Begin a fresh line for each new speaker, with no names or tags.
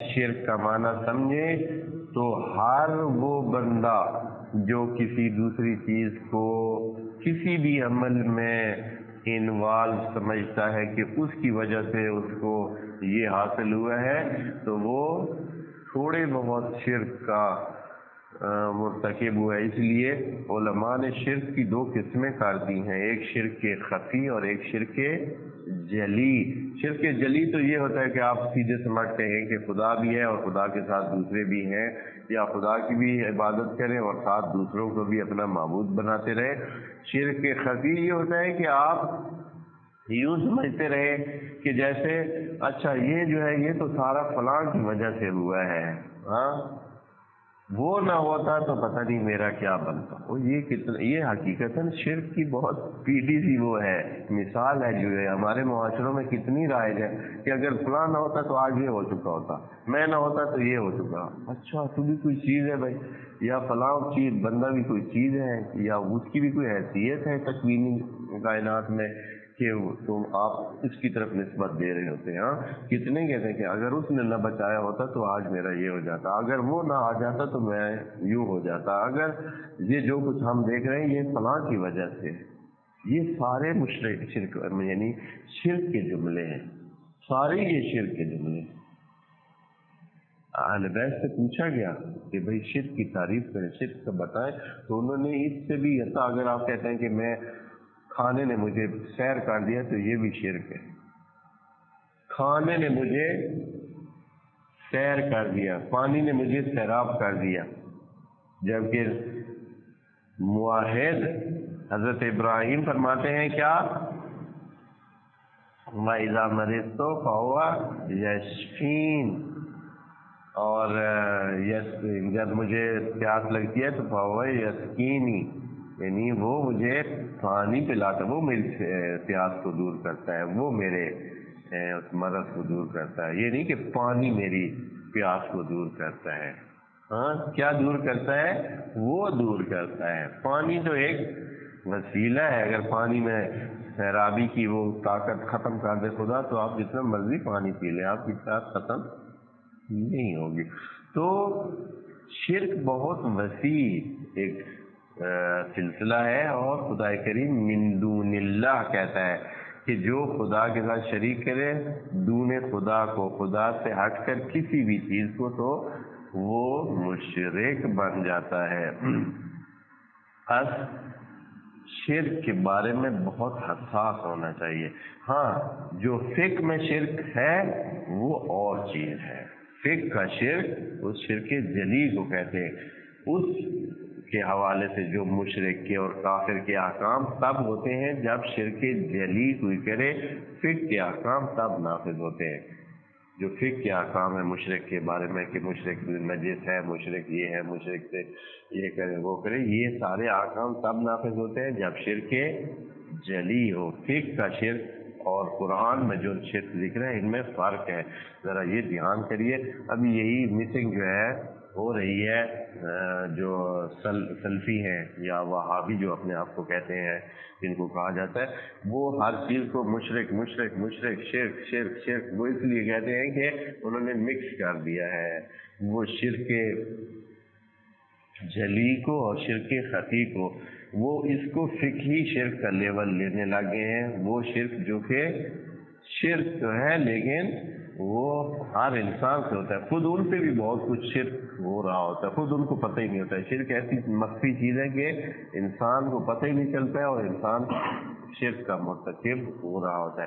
شرک کا معنی سمجھے تو ہر وہ بندہ جو کسی دوسری چیز کو کسی بھی عمل میں انوالو سمجھتا ہے کہ اس کی وجہ سے اس کو یہ حاصل ہوا ہے تو وہ تھوڑے بہت شرک کا مرتکب ہوا ہے۔ اس لیے علماء نے شرک کی دو قسمیں کر دی ہیں، ایک شرک خفی اور ایک شرک جلی۔ شرک جلی تو یہ ہوتا ہے کہ آپ سیدھے سمجھتے ہیں کہ خدا بھی ہے اور خدا کے ساتھ دوسرے بھی ہیں، یا خدا کی بھی عبادت کریں اور ساتھ دوسروں کو بھی اپنا معبود بناتے رہے۔ شرک خفی یہ ہوتا ہے کہ آپ یوں سمجھتے رہے کہ جیسے اچھا یہ جو ہے یہ تو سارا فلاں کی وجہ سے ہوا ہے، ہاں وہ نہ ہوتا تو پتہ نہیں میرا کیا بنتا۔ یہ حقیقتاً شرک کی بہت پیڑھی سی وہ ہے، مثال ہے جو ہے ہمارے معاشروں میں کتنی رائج ہے کہ اگر فلاں نہ ہوتا تو آج یہ ہو چکا ہوتا، میں نہ ہوتا تو یہ ہو چکا۔ اچھا تو بھی کوئی چیز ہے بھائی، یا فلاں چیز بندہ بھی کوئی چیز ہے، یا اس کی بھی کوئی حیثیت ہے تکوینی کائنات میں کہ تم آپ اس کی طرف نسبت دے رہے ہوتے ہیں۔ ہاں کتنے کہتے ہیں کہ اگر اس نے نہ بچایا ہوتا تو آج میرا یہ ہو جاتا، اگر وہ نہ آ جاتا تو میں یوں ہو جاتا، اگر یہ جو کچھ ہم دیکھ رہے ہیں یہ فلاں کی وجہ سے۔ یہ سارے شرک یعنی شرک کے جملے ہیں، سارے یہ شرک کے جملے ہیں۔ اہل بیت سے پوچھا گیا کہ بھئی شرک کی تعریف کریں، شرک کا بتائیں، تو انہوں نے اس سے بھی اگر آپ کہتے ہیں کہ میں کھانے نے مجھے سیر کر دیا تو یہ بھی شرک ہے۔ کھانے نے مجھے سیر کر دیا، پانی نے مجھے سیراب کر دیا، جبکہ موحد حضرت ابراہیم فرماتے ہیں کیا وَإِذَا مَرِضْتُ فَهُوَ يَشْفِينِ، اور جب مجھے پیاس لگتی ہے تو فَهُوَ يَسْقِينِ، یعنی وہ مجھے پانی پلاتا، وہ میری پیاس کو دور کرتا ہے، وہ میرے اس مرض کو دور کرتا ہے۔ یہ نہیں کہ پانی میری پیاس کو دور کرتا ہے، ہاں کیا دور کرتا ہے؟ وہ دور کرتا ہے۔ پانی تو ایک وسیلہ ہے، اگر پانی میں سیرابی کی وہ طاقت ختم کر دے خدا تو آپ جتنا مرضی پانی پی لیں آپ کی پیاس ختم نہیں ہوگی۔ تو شرک بہت وسیع ایک سلسلہ ہے، اور خدا کریم من دون اللہ کہتا ہے کہ جو خدا کے ساتھ شریک کرے دون خدا کو، خدا سے ہٹ کر کسی بھی چیز کو، تو وہ مشرک بن جاتا ہے۔ بس شرک کے بارے میں بہت حساس ہونا چاہیے۔ ہاں جو فقہ میں شرک ہے وہ اور چیز ہے، فقہ کا شرک اس شرک جلی کو کہتے ہیں۔ اس کے حوالے سے جو مشرک کے اور کافر کے احکام تب ہوتے ہیں جب شرک جلی کوئی کرے، فقہ کے احکام تب نافذ ہوتے ہیں۔ جو فقہ کے احکام ہے مشرک کے بارے میں کہ مشرک نجس ہے، مشرک یہ ہے، مشرک سے یہ کرے وہ کرے، یہ سارے احکام تب نافذ ہوتے ہیں جب شرک جلی ہو۔ فقہ کا شرک اور قرآن میں جو شرک ذکر ہے ان میں فرق ہے، ذرا یہ دھیان کریے۔ ابھی یہی مسنگ جو ہے ہو رہی ہے، جو سلفی ہیں یا وہابی جو اپنے آپ کو کہتے ہیں جن کو کہا جاتا ہے، وہ ہر چیز کو مشرک مشرک مشرک شرک شرک شرک، وہ اس لیے کہتے ہیں کہ انہوں نے مکس کر دیا ہے وہ شرک جلی کو اور شرک خفی کو، وہ اس کو فقہی شرک کا لیول لینے لگے ہیں۔ وہ شرک جو کہ شرک تو ہے لیکن وہ ہر انسان سے ہوتا ہے، خود ان پہ بھی بہت کچھ شرک ہو رہا ہوتا ہے، خود ان کو پتہ ہی نہیں ہوتا ہے۔ شرک ایسی مخفی چیز ہے کہ انسان کو پتہ ہی نہیں چلتا ہے اور انسان شرک کا مرتکب ہو رہا ہوتا ہے۔